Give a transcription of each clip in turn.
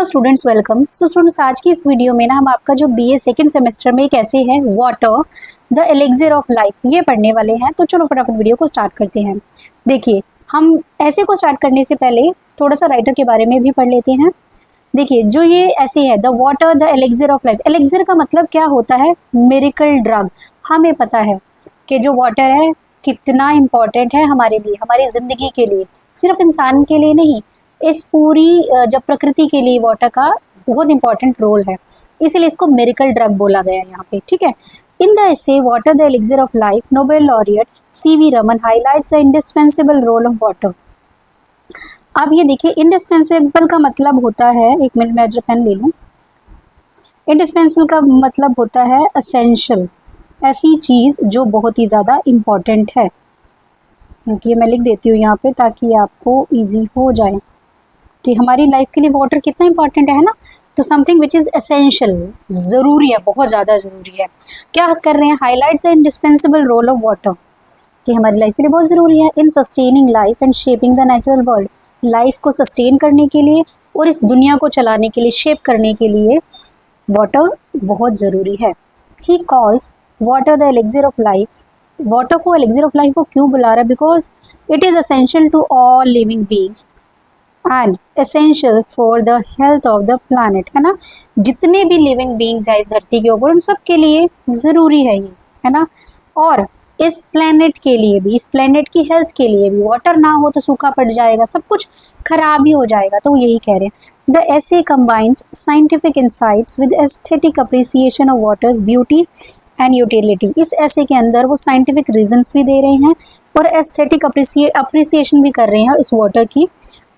Hello students, welcome. So students, आज की इस वीडियो में ना हम आपका जो बीए सेकंड सेमेस्टर में कैसे है water the elixir of life ये पढ़ने वाले हैं। तो चलो फटाफट वीडियो को स्टार्ट करते हैं। देखिए, हम ऐसे को स्टार्ट करने से पहले थोड़ा सा राइटर के बारे में भी पढ़ लेते हैं। देखिए, जो ये ऐसे है the water the elixir of life, elixir का मतलब क्या होता है? Miracle drug. हमें पता है कि जो वाटर है कितना इम्पोर्टेंट है हमारे लिए, हमारी ज़िंदगी के लिए, सिर्फ इंसान के लिए नहीं, इस पूरी जब प्रकृति के लिए वाटर का बहुत इंपॉर्टेंट रोल है, इसीलिए इसको मिरेकल ड्रग बोला गया है यहाँ पे। ठीक है। In the essay water the elixir of life, Nobel laureate C V Raman highlights the indispensable role of water. अब ये देखिए, इंडिस्पेंसिबल का मतलब होता है, एक मिनट में पेन ले लूँ। इंडिस्पेंसिबल का मतलब होता है असेंशियल, ऐसी चीज़ जो बहुत ही ज़्यादा इम्पॉर्टेंट है। क्योंकि मैं लिख देती हूँ यहाँ पे ताकि आपको इजी हो जाए कि हमारी लाइफ के लिए वाटर कितना इंपॉर्टेंट है ना। तो समथिंग विच इज़ एसेंशियल, ज़रूरी है, बहुत ज़्यादा ज़रूरी है। क्या कर रहे हैं? Highlights the indispensable role of water, कि हमारी लाइफ के लिए बहुत ज़रूरी है in sustaining life and shaping the natural world. Life को सस्टेन करने के लिए और इस दुनिया को चलाने के लिए, शेप करने के लिए वाटर बहुत ज़रूरी है। He calls water the elixir of life. Water को एलिक्सिर ऑफ लाइफ को क्यों बुला रहा है? Because it is essential to all living beings and essential for the health of the planet, है ना। जितने भी लिविंग बींग्स हैं इस धरती के ऊपर, उन सब के लिए ज़रूरी है ये, है ना। और इस प्लेनेट के लिए भी, इस प्लेनेट की हेल्थ के लिए भी, वाटर ना हो तो सूखा पड़ जाएगा, सब कुछ खराब ही हो जाएगा। तो यही कह रहे हैं। The essay combines scientific insights with aesthetic appreciation of waters beauty and utility. इस ऐसे के अंदर वो साइंटिफिक रीजंस भी दे रहे हैं और एस्थेटिक अप्रिसिएशन भी कर रहे हैं इस वाटर की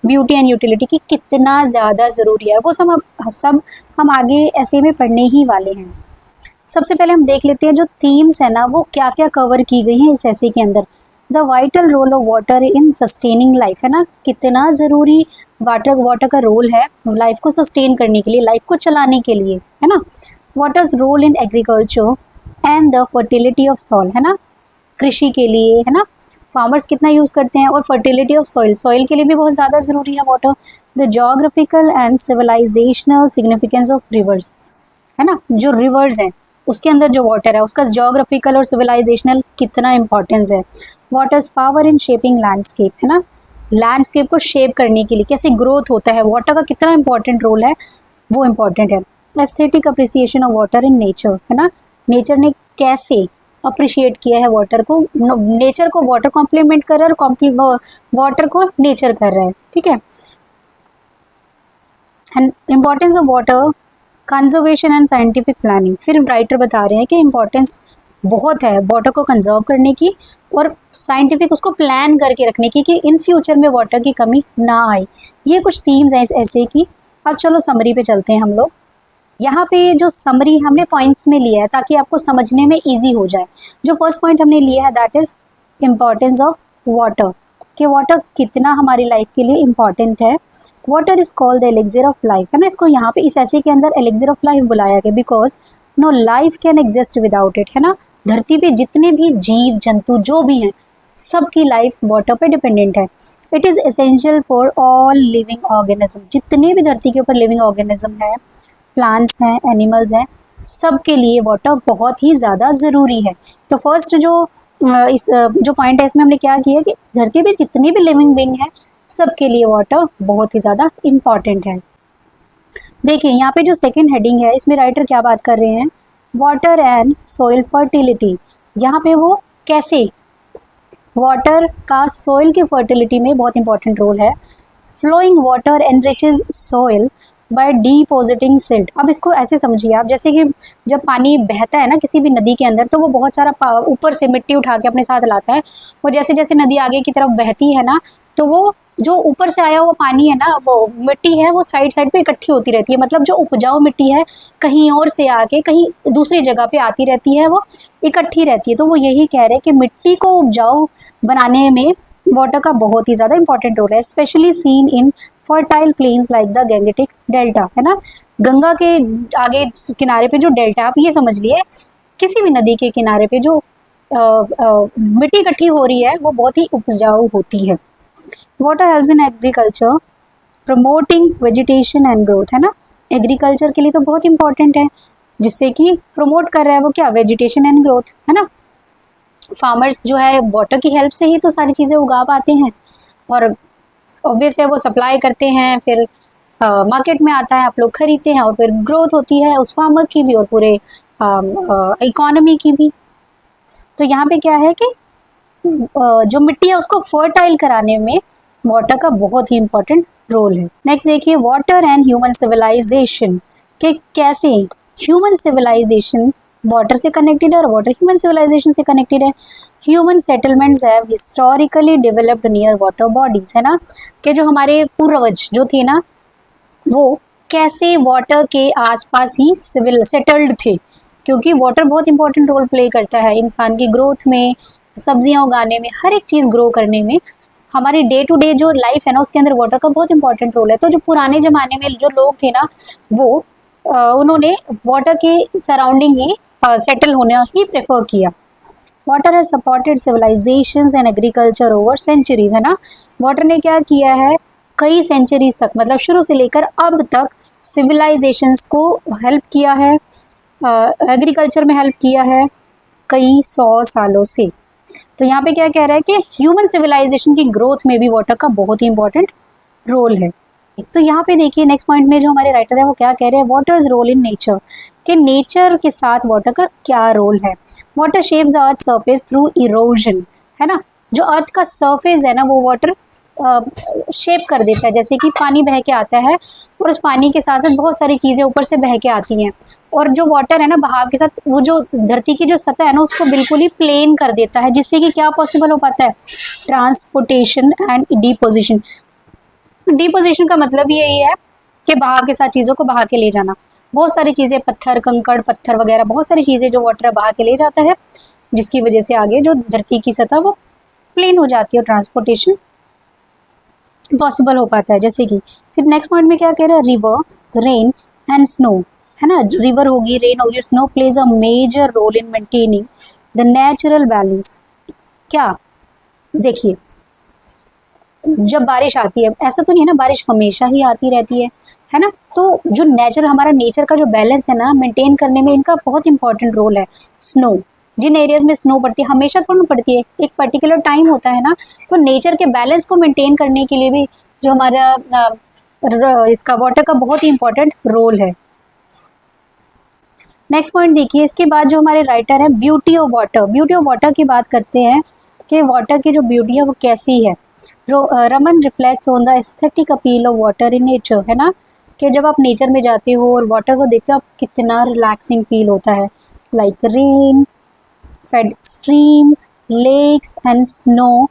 ब्यूटी एंड यूटिलिटी की, कितना ज़्यादा ज़रूरी है। वो सब हम आगे ऐसे में पढ़ने ही वाले हैं। सबसे पहले हम देख लेते हैं जो थीम्स है ना, वो क्या क्या कवर की गई हैं इस ऐसे के अंदर। The vital role of water in sustaining life, है ना, कितना ज़रूरी वाटर का रोल है लाइफ को सस्टेन करने के लिए, लाइफ को चलाने के लिए, है ना। Water's role in agriculture and the fertility of soil, है ना, कृषि के लिए, है ना, फार्मर्स कितना यूज़ करते हैं। और फर्टिलिटी ऑफ सॉइल, सॉइल के लिए भी बहुत ज़्यादा ज़रूरी है water. The geographical and civilisational significance of reverse, है ना, जो रिवर्स हैं उसके अंदर जो वाटर है उसका जोग्राफिकल और सिविलाइजेशनल कितना इंपॉर्टेंस है। Waters power in shaping landscape, है ना, लैंडस्केप को शेप करने के लिए, कैसे ग्रोथ होता है, वाटर का कितना इंपॉर्टेंट रोल है, वो इम्पॉर्टेंट है। Aesthetic appreciation of water in nature, है ना, नेचर ने कैसे अप्रिशिएट किया है वाटर को, नेचर को वाटर कॉम्प्लीमेंट कर रहा है और वाटर को नेचर कर रहा है। ठीक है। And importance of water conservation and scientific planning. फिर राइटर बता रहे हैं कि इम्पॉर्टेंस बहुत है वाटर को कंजर्व करने की और साइंटिफिक उसको प्लान करके रखने की कि इन फ्यूचर में वाटर की कमी ना आए। ये कुछ थीम्स हैं इस ऐसे की। अब चलो समरी पे चलते हैं हम लोग। यहाँ पे जो समरी हमने पॉइंट्स में लिया है ताकि आपको समझने में इजी हो जाए। जो फर्स्ट पॉइंट हमने लिया है that is importance of water, कि वाटर कितना हमारी लाइफ के लिए इम्पॉर्टेंट है। Water is called the elixir of life, है ना, इसको यहाँ पे इस ऐसे के अंदर एलिक्सिर ऑफ लाइफ बुलाया गया because no life can exist without it, है ना। धरती पे जितने भी जीव जंतु जो भी हैं सबकी लाइफ वाटर पे डिपेंडेंट है। It is essential for all living organism, जितने भी धरती के ऊपर लिविंग ऑर्गेनिज्म है, प्लांट्स हैं, एनिमल्स हैं, सब के लिए वाटर बहुत ही ज़्यादा ज़रूरी है। तो फर्स्ट जो पॉइंट है इसमें हमने क्या किया कि धरती पे जितनी भी लिविंग बीइंग है सब के लिए वाटर बहुत ही ज़्यादा इम्पॉर्टेंट है। देखिए यहाँ पे जो सेकंड हेडिंग है इसमें राइटर क्या बात कर रहे हैं, वाटर एंड सॉइल फर्टिलिटी। यहाँ पे वो कैसे वाटर का सॉइल की फर्टिलिटी में बहुत इंपॉर्टेंट रोल है। Flowing water enriches soil by depositing silt. अब इसको ऐसे समझिए आप, जैसे कि जब पानी बहता है ना किसी भी नदी के अंदर तो वो बहुत सारा ऊपर से मिट्टी उठा के अपने साथ लाता है। और जैसे जैसे नदी आगे की तरफ बहती है ना तो वो जो ऊपर से आया हुआ पानी है ना, वो मिट्टी है, वो साइड साइड पे इकट्ठी होती रहती है। मतलब जो उपजाऊ मिट्टी है कहीं और से आके कहीं दूसरी जगह पे आती रहती है, वो इकट्ठी रहती है। तो वो यही कह रहे हैं कि मिट्टी को उपजाऊ बनाने में वाटर का बहुत ही ज़्यादा इंपॉर्टेंट रोल है, specially seen in fertile planes like the Gangetic delta, है ना। गंगा के आगे किनारे पे जो डेल्टा, आप ये समझ लिए किसी भी नदी के किनारे पे जो मिट्टी इकट्ठी हो रही है वो बहुत ही उपजाऊ होती है। Water has been agriculture promoting vegetation and growth, है ना। एग्रीकल्चर के लिए तो बहुत इंपॉर्टेंट है, जिससे कि प्रमोट कर रहा है वो क्या, वेजिटेशन एंड ग्रोथ, है ना। फार्मर्स जो है वाटर की हेल्प से ही तो सारी चीज़ें उगा पाते हैं, और ऑब्वियस है वो सप्लाई करते हैं, फिर मार्केट में आता है, आप लोग खरीदते हैं, और फिर ग्रोथ होती है उस फार्मर की भी और पूरे इकोनॉमी की भी। तो यहाँ पे क्या है कि जो मिट्टी है उसको फर्टाइल कराने में वाटर का बहुत ही इंपॉर्टेंट रोल है। नेक्स्ट देखिए, वाटर एंड ह्यूमन सिविलाइजेशन, के कैसे ह्यूमन सिविलाइजेशन वाटर से कनेक्टेड है और वाटर ह्यूमन सिविलाइजेशन से कनेक्टेड है। Human settlements have historically developed near water bodies, है ना, कि जो हमारे पूर्वज जो थे ना, वो कैसे वाटर के आसपास ही सिविल सेटल्ड थे, क्योंकि वाटर बहुत इंपॉर्टेंट रोल प्ले करता है इंसान की ग्रोथ में, सब्जियां उगाने में, हर एक चीज़ ग्रो करने में। हमारी डे टू डे जो लाइफ है ना, उसके अंदर वाटर का बहुत इंपॉर्टेंट रोल है। तो जो पुराने ज़माने में जो लोग थे ना, वो उन्होंने वाटर के सराउंडिंग ही सेटल होना ही प्रेफर किया। Water has supported civilisations and agriculture over centuries, है ना। वाटर ने क्या किया है, कई सेंचुरीज तक, मतलब शुरू से लेकर अब तक सिविलाइजेशंस को हेल्प किया है, एग्रीकल्चर में हेल्प किया है कई 100 सालों से। तो यहाँ पे क्या कह रहा है कि ह्यूमन सिविलाइजेशन की ग्रोथ में भी वाटर का बहुत ही इंपॉर्टेंट रोल है। तो यहाँ पे देखिए नेक्स्ट पॉइंट में जो हमारे राइटर है वो क्या कह रहे हैं, वाटर्स रोल इन नेचर, कि नेचर के साथ वाटर का क्या रोल है। Water shapes the earth surface through erosion, है ना। जो अर्थ का सरफेस है ना, वो वाटर शेप कर देता है, जैसे कि पानी बह के आता है और उस पानी के साथ साथ बहुत सारी चीज़ें ऊपर से बह के आती हैं, और जो वाटर है ना बहाव के साथ वो जो धरती की जो सतह है ना उसको बिल्कुल ही प्लेन कर देता है, जिससे कि क्या पॉसिबल हो पाता है, ट्रांसपोर्टेशन एंड डिपोजिशन। डिपोजिशन का मतलब यही है कि बहाव के साथ चीज़ों को बहा के ले जाना। बहुत सारी चीज़ें, पत्थर, कंकड़, पत्थर वगैरह, बहुत सारी चीज़ें जो वाटर बहा के ले जाता है, जिसकी वजह से आगे जो धरती की सतह वो प्लेन हो जाती है, ट्रांसपोर्टेशन पॉसिबल हो पाता है। जैसे कि फिर नेक्स्ट पॉइंट में क्या कह रहा है, रिवर, रेन एंड स्नो, है ना। रिवर होगी, रेन होगी, snow plays a major role in maintaining the natural balance. क्या, देखिए जब बारिश आती है, ऐसा तो नहीं है ना बारिश हमेशा ही आती रहती है ना। तो जो हमारा नेचर का जो बैलेंस है ना, मेंटेन करने में इनका बहुत इंपॉर्टेंट रोल है। स्नो, जिन एरियाज में स्नो पड़ती है, हमेशा थोड़ा ना पड़ती है, एक पर्टिकुलर टाइम होता है ना, तो नेचर के बैलेंस को मेंटेन करने के लिए भी जो हमारा इसका वाटर का बहुत ही इंपॉर्टेंट रोल है। नेक्स्ट पॉइंट देखिए, इसके बाद जो हमारे राइटर है, beauty of water, beauty of water की बात करते हैं कि वाटर की जो ब्यूटी है वो कैसी है। Raman reflects on the aesthetic appeal of water in nature, है ना, कि जब आप नेचर में जाते हो और वाटर को देखते हो, आप कितना रिलैक्सिंग फील होता है। Like rain fed streams, lakes and snow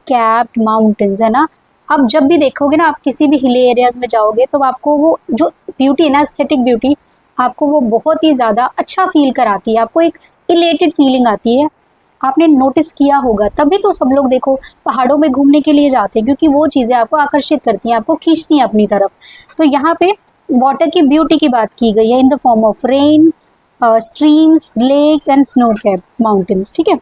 capped mountains, है ना। आप जब भी देखोगे ना, आप किसी भी हिली एरियाज में जाओगे तो आपको वो जो ब्यूटी है ना, एस्थेटिक ब्यूटी, आपको वो बहुत ही ज़्यादा अच्छा फील कराती है, आपको एक इलेटेड फीलिंग आती है। आपने नोटिस किया होगा, तभी तो सब लोग देखो पहाड़ों में घूमने के लिए जाते हैं, क्योंकि वो चीज़ें आपको आकर्षित करती हैं, आपको खींचती हैं अपनी तरफ। तो यहाँ पे वाटर की ब्यूटी की बात की गई है in the form of rain, streams, lakes and snow capped mountains, ठीक है।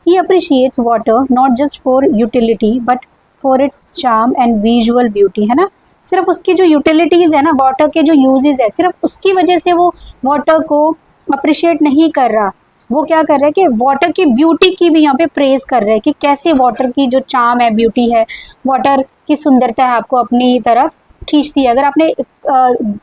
He appreciates water not just for utility but for its charm and visual beauty, है ना। सिर्फ उसकी जो यूटिलिटीज़ है ना, वाटर के जो यूजेस है, सिर्फ उसकी वजह से वो वाटर को अप्रिशिएट नहीं कर रहा, वो क्या कर रहा है कि वाटर की ब्यूटी की भी यहाँ पे प्रेज कर रहे हैं कि कैसे वाटर की जो चार्म है, ब्यूटी है, वाटर की सुंदरता है, आपको अपनी तरफ खींचती है। अगर आपने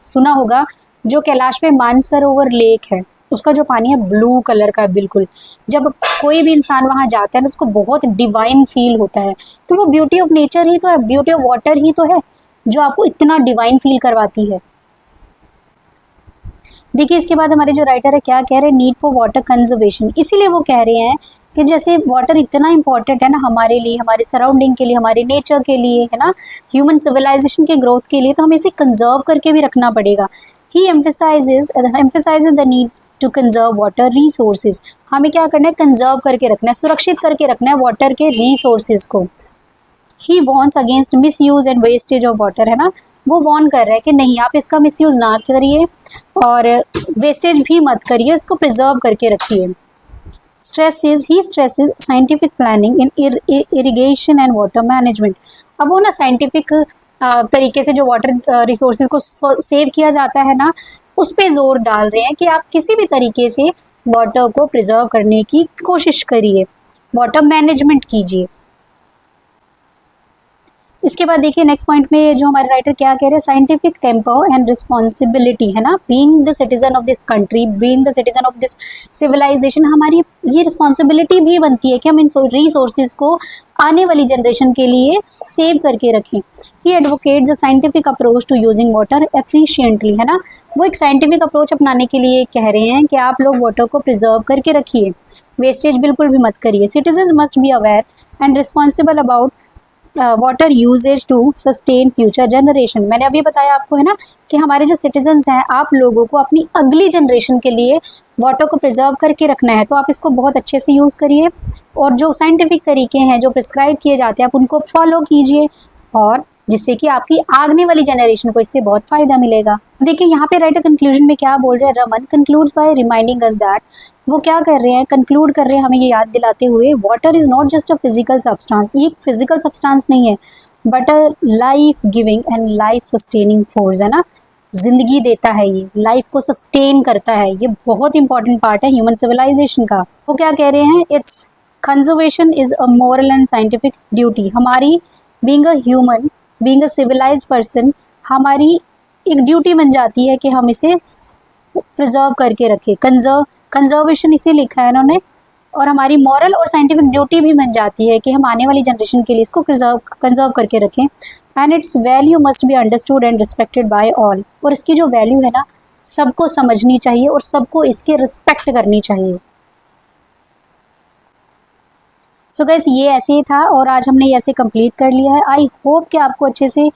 सुना होगा, जो कैलाश में मानसरोवर लेक है, उसका जो पानी है ब्लू कलर का बिल्कुल, जब कोई भी इंसान वहाँ जाता है ना, उसको बहुत डिवाइन फील होता है। तो वो ब्यूटी ऑफ नेचर ही तो है, ब्यूटी ऑफ वाटर ही तो है जो आपको इतना डिवाइन फील करवाती है। देखिए इसके बाद हमारे जो राइटर है क्या कह रहे हैं, नीड फॉर वाटर कंजर्वेशन। इसीलिए वो कह रहे हैं कि जैसे वाटर इतना इंपॉर्टेंट है ना हमारे लिए, हमारे सराउंडिंग के लिए, हमारे नेचर के लिए, है ना, ह्यूमन सिविलाइजेशन के ग्रोथ के लिए, तो हमें इसे कंजर्व करके भी रखना पड़ेगा। He emphasizes the need to conserve water resources. हमें क्या करना है, कंजर्व करके रखना है, सुरक्षित करके रखना है वाटर के रिसोर्सेज को। He warns against misuse and wastage of water, है ना, वो वॉर्न कर रहा है कि नहीं, आप इसका मिस यूज़ ना करिए और वेस्टेज भी मत करिए, इसको प्रिजर्व करके रखिए। Stresses scientific planning in irrigation and water management. अब वो ना साइंटिफिक तरीके से जो वाटर रिसोर्सेज को सेव किया जाता है ना, उस पे जोर डाल रहे हैं कि आप किसी भी तरीके से वाटर को प्रिजर्व करने की कोशिश करिए, वाटर मैनेजमेंट कीजिए। इसके बाद देखिए नेक्स्ट पॉइंट में जो हमारे राइटर क्या कह रहे हैं, साइंटिफिक टेम्पर एंड रिस्पॉन्सिबिलिटी है ना, being the citizen of this country, being the citizen of this civilisation, हमारी ये रिस्पॉन्सिबिलिटी भी बनती है कि हम इन रिसोर्सेज को आने वाली जनरेशन के लिए सेव करके रखें। He advocates a scientific approach to using water efficiently, है ना, वो एक साइंटिफिक अप्रोच अपनाने के लिए कह रहे हैं कि आप लोग वाटर को प्रिजर्व करके रखिए, वेस्टेज बिल्कुल भी मत करिए। Citizens must be aware and responsible about water usages to sustain future generation. मैंने अभी बताया आपको, है ना, कि हमारे जो सिटीजन्स हैं, आप लोगों को अपनी अगली जनरेशन के लिए वाटर को प्रिजर्व करके रखना है, तो आप इसको बहुत अच्छे से यूज़ करिए और जो साइंटिफिक तरीके हैं जो प्रिस्क्राइब किए जाते हैं आप उनको फॉलो कीजिए, और जिससे कि आपकी आगने वाली जनरेशन को इससे बहुत फ़ायदा मिलेगा। देखिए यहाँ पे राइटर कंक्लूजन में क्या बोल रहे हैं, Raman concludes by reminding us that, वो क्या कर रहे हैं, कंक्लूड कर रहे हैं हमें ये याद दिलाते हुए, water is not just a physical substance, ये एक फिजिकल सब्सटेंस नहीं है, but a life giving and life sustaining force, है ना, जिंदगी देता है, ये लाइफ को सस्टेन करता है, ये बहुत इंपॉर्टेंट पार्ट है ह्यूमन सिविलाइजेशन का। वो क्या कह रहे हैं, its conservation is a moral and scientific duty, हमारी being a human, being a civilized person, हमारी एक ड्यूटी बन जाती है कि हम इसे प्रिजर्व करके रखें, कंजर्वेशन इसे लिखा है इन्होंने, और हमारी मॉरल और साइंटिफिक ड्यूटी भी बन जाती है कि हम आने वाली जनरेशन के लिए इसको कंजर्व करके रखें। And it's value must be understood and respected by all, और इसकी जो वैल्यू है ना, सबको समझनी चाहिए और सबको इसकी रिस्पेक्ट करनी चाहिए। सो गाइस ये ऐसे ही था और आज हमने ये ऐसे कंप्लीट कर लिया है। आई होप कि आपको अच्छे से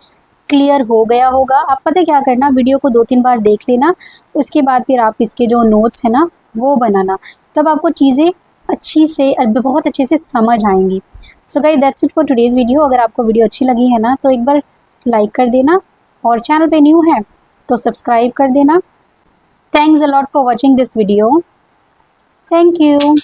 क्लियर हो गया होगा। आप पता है क्या करना, वीडियो को 2-3 बार देख लेना, उसके बाद फिर आप इसके जो नोट्स है ना वो बनाना, तब आपको चीज़ें बहुत अच्छे से समझ आएंगी। So guys that's it for today's video. अगर आपको वीडियो अच्छी लगी है ना तो एक बार लाइक कर देना, और चैनल पे न्यू है तो सब्सक्राइब कर देना। Thanks a lot for watching this video. Thank you.